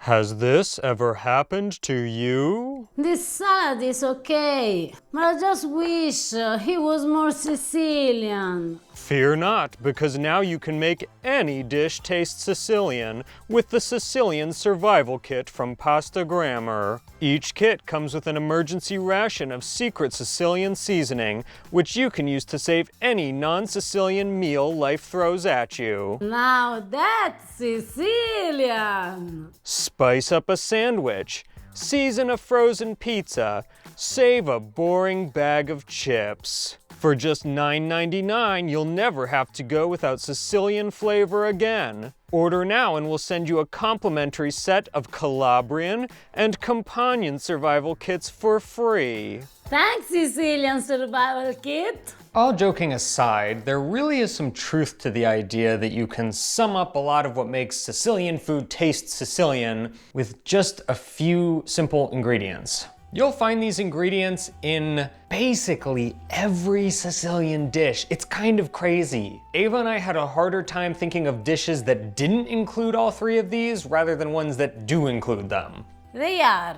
Has this ever happened to you? This salad is okay, but I just wish he was more Sicilian. Fear not, because now you can make any dish taste Sicilian with the Sicilian Survival Kit from Pasta Grammar. Each kit comes with an emergency ration of secret Sicilian seasoning, which you can use to save any non-Sicilian meal life throws at you. Now that's Sicilian! Spice up a sandwich, season a frozen pizza, save a boring bag of chips. For just $9.99, you'll never have to go without Sicilian flavor again. Order now and we'll send you a complimentary set of Calabrian and Companion survival kits for free. Thanks, Sicilian Survival Kit! All joking aside, there really is some truth to the idea that you can sum up a lot of what makes Sicilian food taste Sicilian with just a few simple ingredients. You'll find these ingredients in basically every Sicilian dish. It's kind of crazy. Ava and I had a harder time thinking of dishes that didn't include all three of these rather than ones that do include them. They are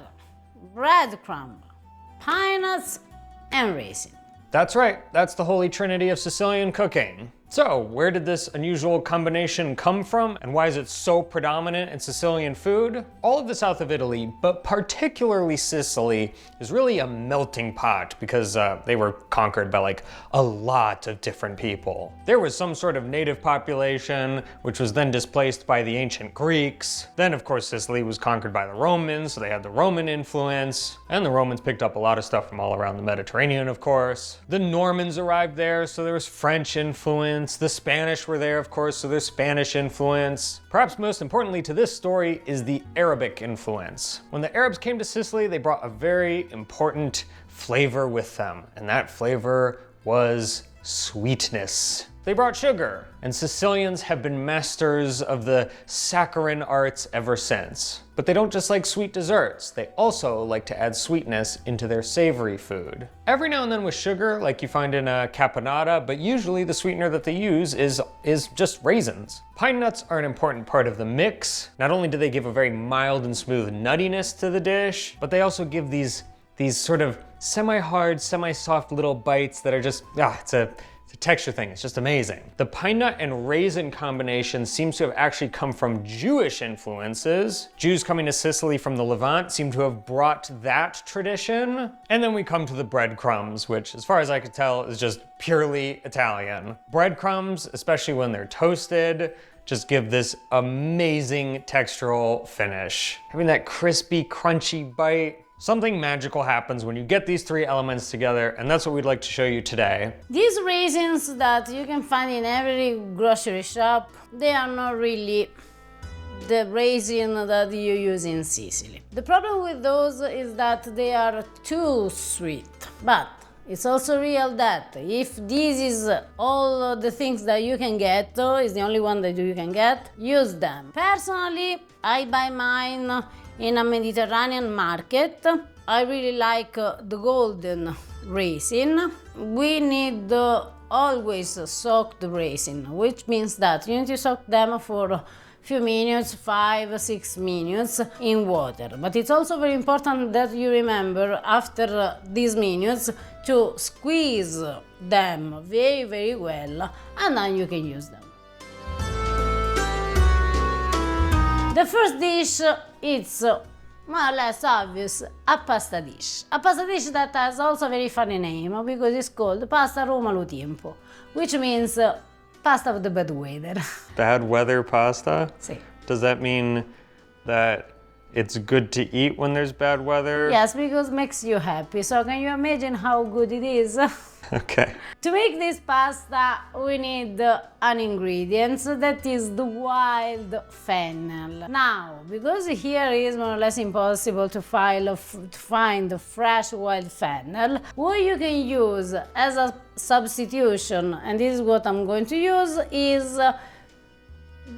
breadcrumb, pine nuts, and raisin. That's right, that's the holy trinity of Sicilian cooking. So, where did this unusual combination come from, and why is it so predominant in Sicilian food? All of the south of Italy, but particularly Sicily, is really a melting pot because they were conquered by like a lot of different people. There was some sort of native population, which was then displaced by the ancient Greeks. Then, of course, Sicily was conquered by the Romans, so they had the Roman influence, and the Romans picked up a lot of stuff from all around the Mediterranean, of course. The Normans arrived there, so there was French influence. The Spanish were there, of course, so there's Spanish influence. Perhaps most importantly to this story is the Arabic influence. When the Arabs came to Sicily, they brought a very important flavor with them, and that flavor was sweetness. They brought sugar, and Sicilians have been masters of the saccharine arts ever since. But they don't just like sweet desserts, they also like to add sweetness into their savory food. Every now and then with sugar, like you find in a caponata, but usually the sweetener that they use is just raisins. Pine nuts are an important part of the mix. Not only do they give a very mild and smooth nuttiness to the dish, but they also give these sort of semi-hard, semi-soft little bites that are just, it's a texture thing, it's just amazing. The pine nut and raisin combination seems to have actually come from Jewish influences. Jews coming to Sicily from the Levant seem to have brought that tradition. And then we come to the breadcrumbs, which as far as I could tell is just purely Italian. Breadcrumbs, especially when they're toasted, just give this amazing textural finish. Having that crispy, crunchy bite. Something magical happens when you get these three elements together, and that's what we'd like to show you today. These raisins that you can find in every grocery shop, they are not really the raisin that you use in Sicily. The problem with those is that they are too sweet, but it's also real that if this is all the things that you can get, is the only one that you can get, use them. Personally, I buy mine in a Mediterranean market. I really like the golden raisin. We need always soak the raisin, which means that you need to soak them for a few minutes, 5-6 minutes in water. But it's also very important that you remember after these minutes to squeeze them very, very well, and then you can use them. The first dish is more or less obvious, a pasta dish. A pasta dish that has also a very funny name because it's called pasta Malu tempo, which means pasta of the bad weather. Bad weather pasta? Sì. Does that mean that it's good to eat when there's bad weather? Yes, because it makes you happy. So can you imagine how good it is? Okay. To make this pasta, we need an ingredient that is the wild fennel. Now, because here is more or less impossible to find fresh wild fennel, what you can use as a substitution, and this is what I'm going to use, is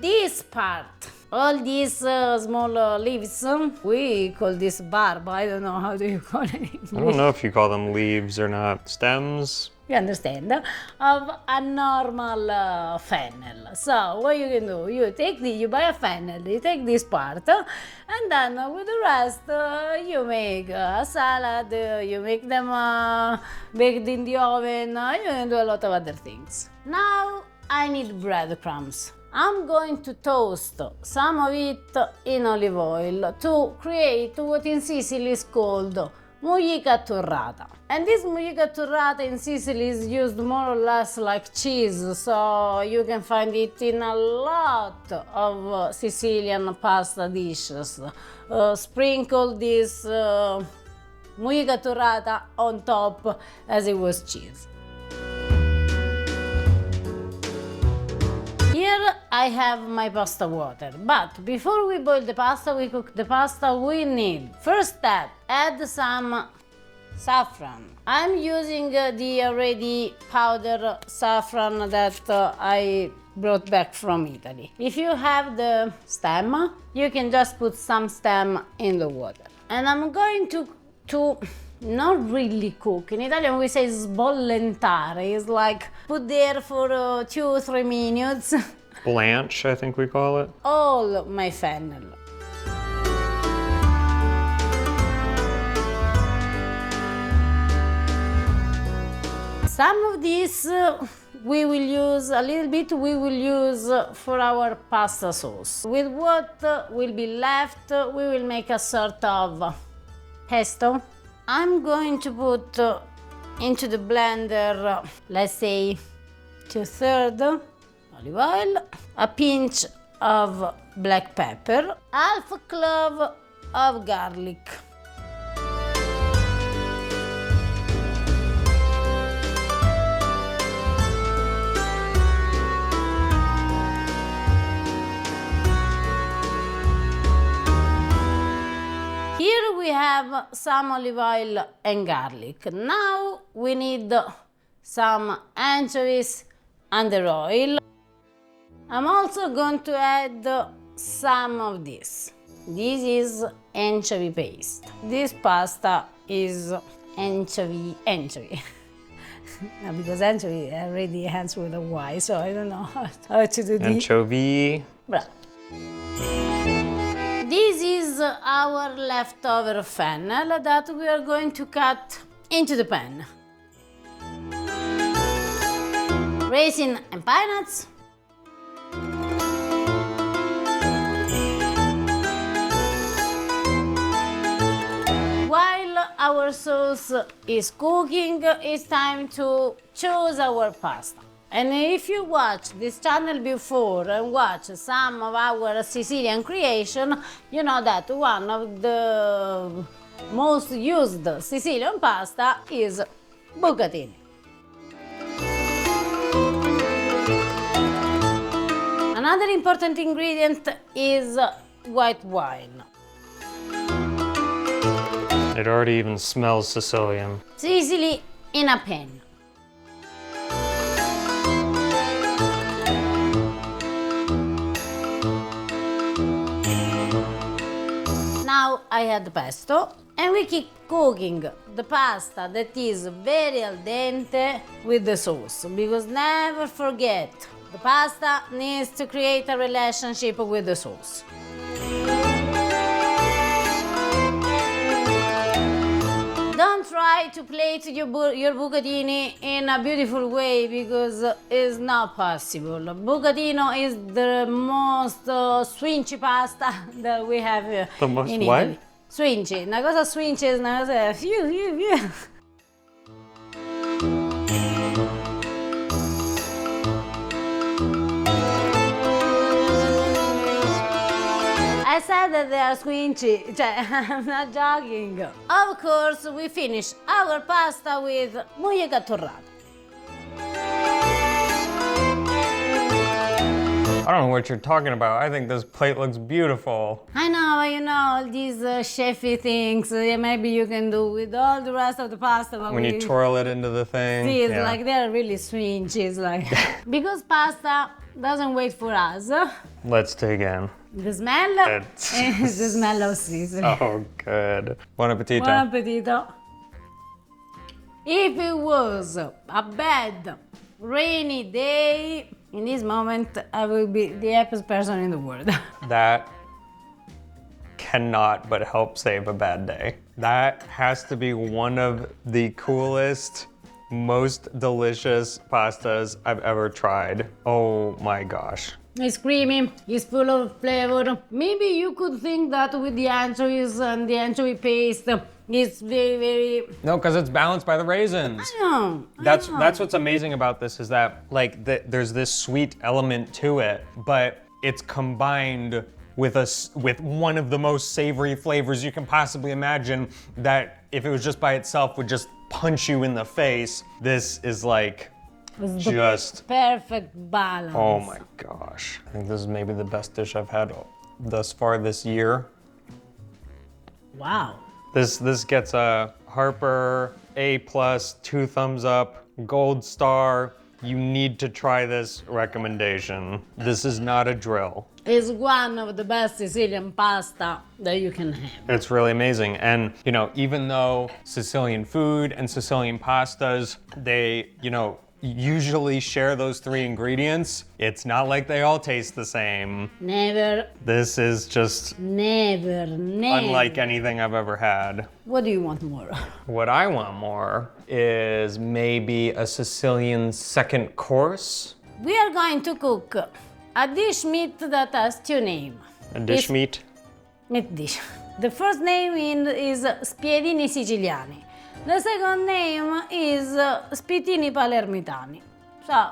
this part. all these small leaves, we call this barb. I don't know how do you call it in English. I don't know if you call them leaves or not. Stems? You understand? Of a normal fennel. So what you can do, you buy a fennel, you take this part, and then with the rest you make a salad, you make them baked in the oven, you can do a lot of other things. Now I need breadcrumbs. I'm going to toast some of it in olive oil to create what in Sicily is called mollica torrata. And this mollica torrata in Sicily is used more or less like cheese, so you can find it in a lot of Sicilian pasta dishes. Sprinkle this mollica torrata on top as it was cheese. Here I have my pasta water, but before we boil the pasta, we cook the pasta, we need, first step, add some saffron. I'm using the already powdered saffron that I brought back from Italy. If you have the stem, you can just put some stem in the water. And I'm going to not really cook. In Italian we say sbollentare. It's like put there for 2-3 minutes. Blanch, I think we call it. All my fennel. Some of this we will use, a little bit we will use for our pasta sauce. With what will be left, we will make a sort of pesto. I'm going to put into the blender, let's say 2/3 olive oil, a pinch of black pepper, half a clove of garlic. Here we have some olive oil and garlic. Now we need some anchovies under oil. I'm also going to add some of this. This is anchovy paste. This pasta is anchovy. No, because anchovy already ends with a Y, so I don't know how to do this. Anchovy. Bravo. This is our leftover fennel that we are going to cut into the pan. Raisin and pine nuts. While our sauce is cooking, it's time to choose our pasta. And if you watch this channel before and watch some of our Sicilian creation, you know that one of the most used Sicilian pasta is bucatini. Another important ingredient is white wine. It already even smells Sicilian. Sicily in a pan. Now I add the pesto and we keep cooking the pasta that is very al dente with the sauce, because never forget, the pasta needs to create a relationship with the sauce. Don't try to plate your bucatini in a beautiful way, because it's not possible. Bucatino is the most swinchy pasta that we have The most in what? Italy. Swinchy. Una cosa swinchy è una cosa fiu. I said that they are squinchy, I'm not joking. Of course, we finish our pasta with mollica torrata. I don't know what you're talking about. I think this plate looks beautiful. I know, you know, all these chefy things, maybe you can do with all the rest of the pasta. But When you twirl it into the thing. see, it's like they're really swinchy. It's like, because pasta doesn't wait for us. Let's dig in. The smell is the smell of Sicily. Oh, good. Buon appetito. Buon appetito. If it was a bad, rainy day, in this moment, I will be the happiest person in the world. That cannot but help save a bad day. That has to be one of the coolest, most delicious pastas I've ever tried. Oh my gosh. It's creamy, it's full of flavor. Maybe you could think that with the anchovies and the anchovy paste, it's very... No, because it's balanced by the raisins. I know. That's what's amazing about this is that like there's this sweet element to it, but it's combined with one of the most savory flavors you can possibly imagine that if it was just by itself would just punch you in the face. This is like just perfect balance. Oh my gosh. I think this is maybe the best dish I've had thus far this year. Wow. This gets a Harper A+, 2 thumbs up, gold star. You need to try this recommendation. This is not a drill. It's one of the best Sicilian pasta that you can have. It's really amazing. And, you know, even though Sicilian food and Sicilian pastas, they, you know, usually share those 3 ingredients, it's not like they all taste the same. Never. This is just never. Unlike anything I've ever had. What do you want more? What I want more is maybe a Sicilian second course. We are going to cook a dish meat that has 2 names. A dish meat? Meat dish. The first name is Spiedini Siciliani. The second name is Spiedini Palermitani. So,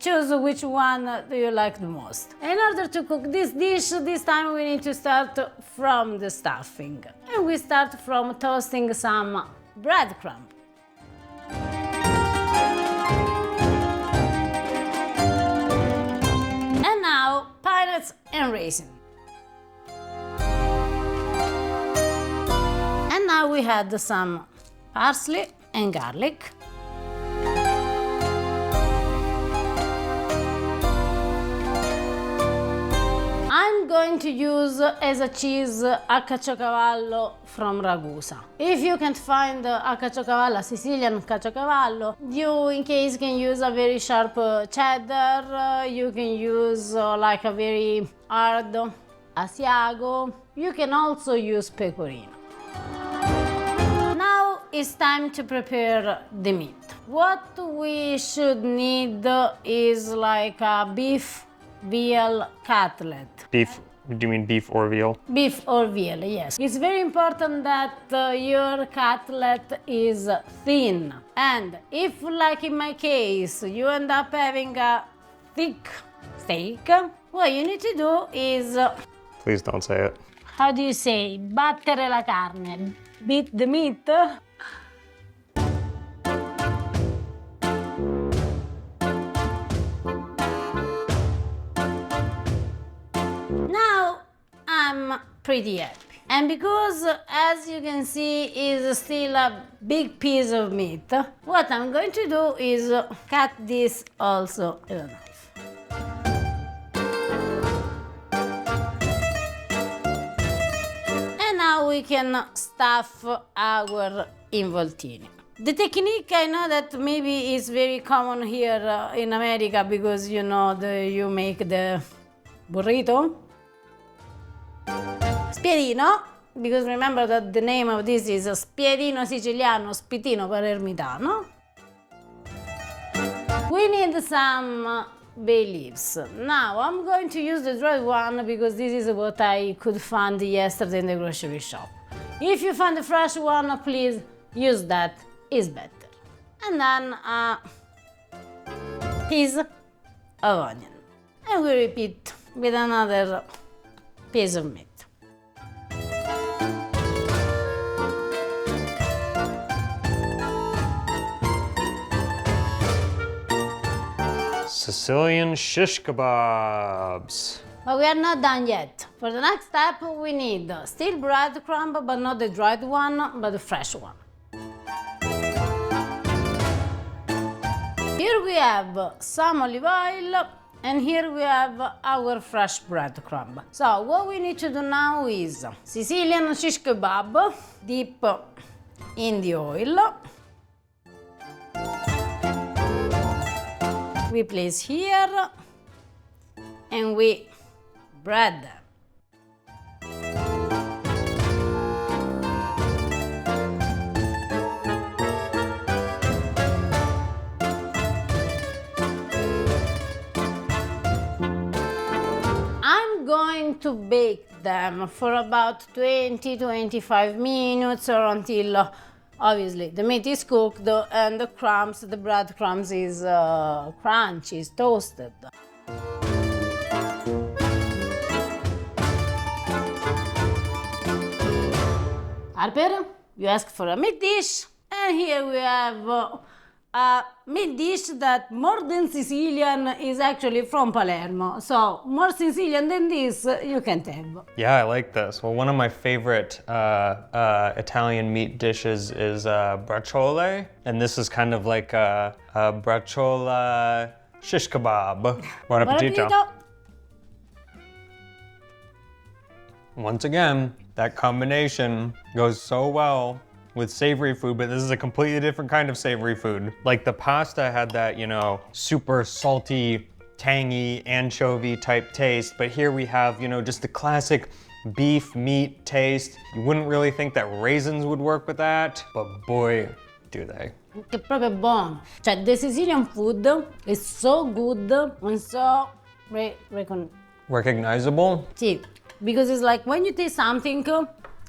choose which one do you like the most. In order to cook this dish, this time we need to start from the stuffing. And we start from toasting some breadcrumb. And now, peanuts and raisins. And now we add some parsley and garlic. I'm going to use as a cheese a caciocavallo from Ragusa. If you can't find a caciocavallo, a Sicilian caciocavallo, you in case can use a very sharp cheddar, you can use like a very hard Asiago, you can also use pecorino. It's time to prepare the meat. What we should need is like a beef veal cutlet. Beef, do you mean beef or veal? Beef or veal, yes. It's very important that your cutlet is thin. And if, like in my case, you end up having a thick steak, what you need to do is... Please don't say it. How do you say? Battere la carne. Beat the meat. Now I'm pretty happy. And because, as you can see, is still a big piece of meat, what I'm going to do is cut this also with a knife. And now we can stuff our involtini. The technique, I know that maybe is very common here in America because you know you make the burrito. Spiedino, because remember that the name of this is Spiedino Siciliano, Spiedino Palermitano. We need some bay leaves. Now I'm going to use the dried one because this is what I could find yesterday in the grocery shop. If you find the fresh one, please use that, it's better. And then a piece of onion. And we repeat with another piece of meat. Sicilian shish kebabs. But we are not done yet. For the next step, we need still breadcrumb, but not the dried one, but the fresh one. Here we have some olive oil, And here we have our fresh breadcrumb. So what we need to do now is Sicilian shish kebab, dip in the oil. We place here and we bread them. I'm going to bake them for about 20-25 minutes or until obviously the meat is cooked and the breadcrumbs is crunchy, is toasted. Harper, you asked for a meat dish, and here we have a meat dish that more than Sicilian is actually from Palermo. So more Sicilian than this you can't have. Yeah, I like this. Well, one of my favorite Italian meat dishes is braciole, and this is kind of like a braciole shish kebab. Buon appetito. Once again, that combination goes so well with savory food, but this is a completely different kind of savory food. Like the pasta had that, you know, super salty, tangy, anchovy type taste, but here we have, you know, just the classic beef meat taste. You wouldn't really think that raisins would work with that, but boy, do they. È proprio buono. Cioè, the Sicilian food is so good and so Recognizable? Sì, because it's like when you taste something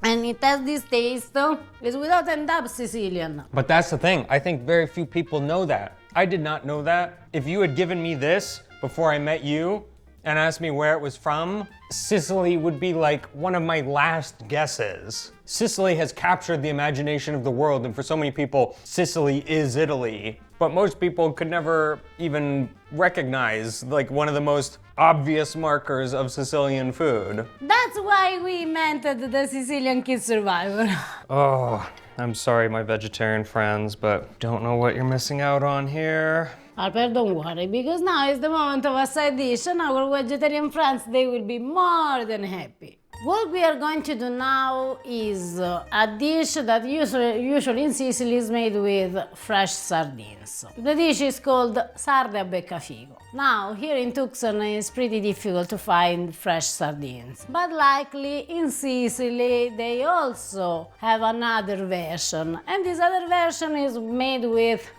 and it has this taste, it's without end up Sicilian. But that's the thing. I think very few people know that. I did not know that. If you had given me this before I met you and asked me where it was from, Sicily would be like one of my last guesses. Sicily has captured the imagination of the world, and for so many people, Sicily is Italy. But most people could never even recognize like one of the most obvious markers of Sicilian food. That's why we invented the Sicilian Kid Survival. Oh, I'm sorry, my vegetarian friends, but don't know what you're missing out on here. Harper, don't worry, because now is the moment of a side dish, and our vegetarian friends, they will be more than happy. What we are going to do now is a dish that usually in Sicily is made with fresh sardines. The dish is called sarde a beccafico. Now, here in Tucson it's pretty difficult to find fresh sardines, but likely in Sicily they also have another version, and this other version is made with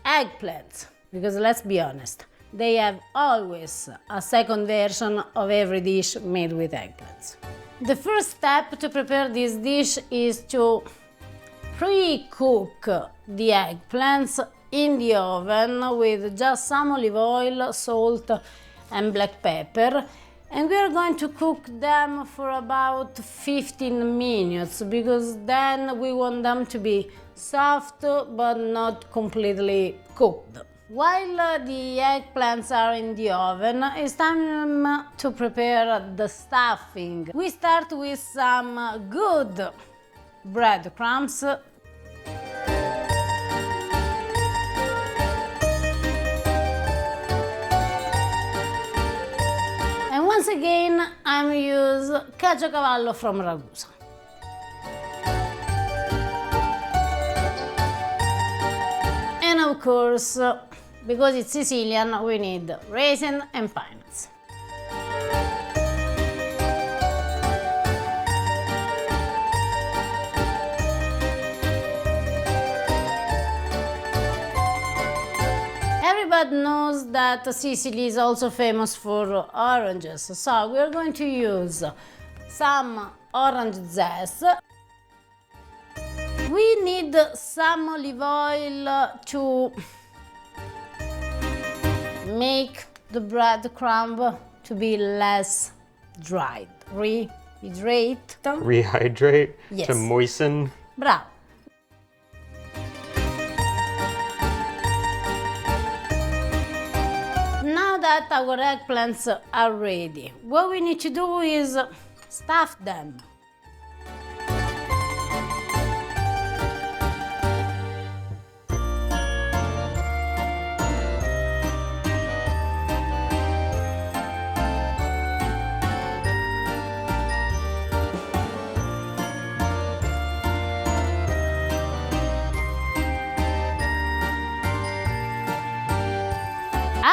eggplants, because let's be honest, they have always a second version of every dish made with eggplants. The first step to prepare this dish is to pre-cook the eggplants in the oven with just some olive oil, salt and black pepper, and we are going to cook them for about 15 minutes because then we want them to be soft but not completely cooked. While the eggplants are in the oven, it's time to prepare the stuffing. We start with some good breadcrumbs. And once again, I'm using caciocavallo from Ragusa. And of course, because it's Sicilian, we need raisin and pine nuts. Everybody knows that Sicily is also famous for oranges, so we're going to use some orange zest. We need some olive oil to make the breadcrumb to be less dried. Rehydrate. Rehydrate? Yes. To moisten? Bravo. Now that our eggplants are ready, what we need to do is stuff them.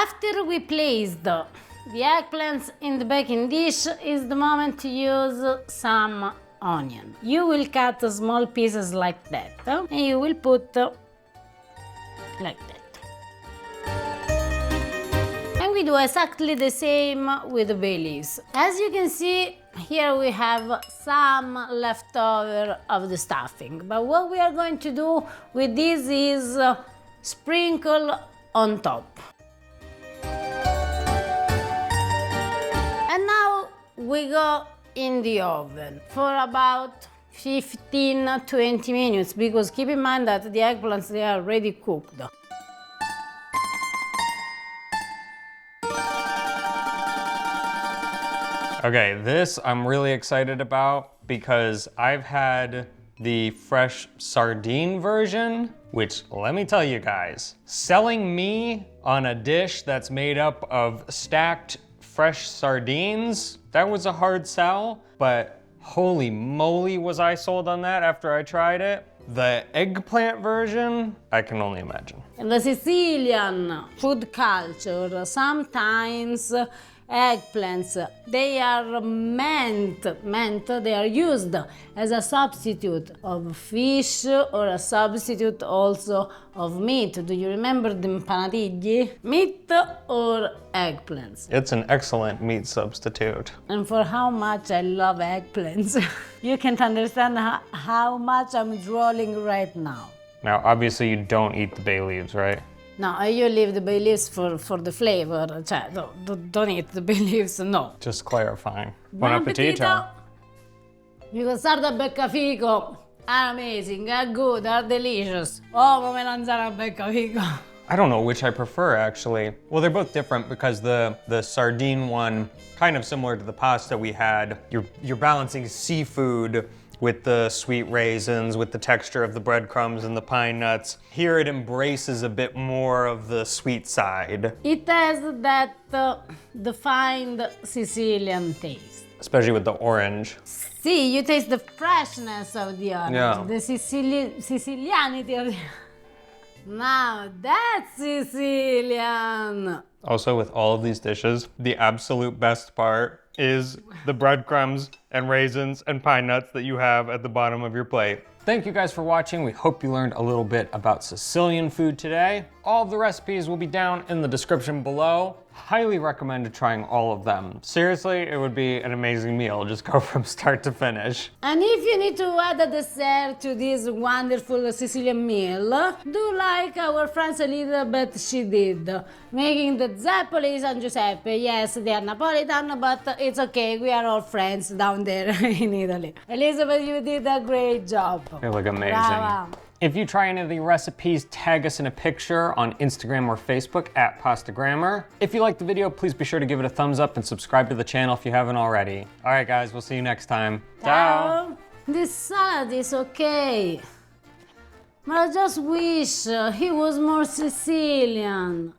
After we placed the eggplants in the baking dish is the moment to use some onion. You will cut small pieces like that and you will put like that. And we do exactly the same with the bay leaves. As you can see, here we have some leftover of the stuffing. But what we are going to do with this is sprinkle on top. And now we go in the oven for about 15-20 minutes, because keep in mind that the eggplants, they are already cooked. Okay, this I'm really excited about because I've had the fresh sardine version, which let me tell you guys, selling me on a dish that's made up of stacked fresh sardines, that was a hard sell, but holy moly was I sold on that after I tried it. The eggplant version, I can only imagine. In the Sicilian food culture, sometimes eggplants, they are they are used as a substitute of fish or a substitute also of meat. Do you remember the impannatigli? Meat or eggplants? It's an excellent meat substitute. And for how much I love eggplants, you can't understand how much I'm drooling right now. Now, obviously you don't eat the bay leaves, right? No, you leave the bay leaves for the flavor. Cioè, don't eat the bay leaves, no. Just clarifying. Buon appetito. Because sarda Beccafico are amazing, are good, are delicious. Oh, melanzane Beccafico. I don't know which I prefer, actually. Well, they're both different because the sardine one, kind of similar to the pasta we had, you're balancing seafood with the sweet raisins, with the texture of the breadcrumbs and the pine nuts. Here it embraces a bit more of the sweet side. It has that defined Sicilian taste. Especially with the orange. See, you taste the freshness of the orange, Yeah. the Sicilianity of the... Now that's Sicilian! Also, with all of these dishes, the absolute best part is the breadcrumbs and raisins and pine nuts that you have at the bottom of your plate. Thank you guys for watching. We hope you learned a little bit about Sicilian food today. All of the recipes will be down in the description below. Highly recommend trying all of them. Seriously, it would be an amazing meal. Just go from start to finish. And if you need to add a dessert to this wonderful Sicilian meal, do like our friends Elizabeth, she did, making the Zeppoli San Giuseppe. Yes, they are Napolitan, but it's okay, we are all friends down there in Italy. Elizabeth, you did a great job. They look amazing. Brava. If you try any of the recipes, tag us in a picture on Instagram or Facebook at Pasta Grammar. If you liked the video, please be sure to give it a thumbs up and subscribe to the channel if you haven't already. All right, guys, we'll see you next time. Ciao. This salad is okay, but I just wish he was more Sicilian.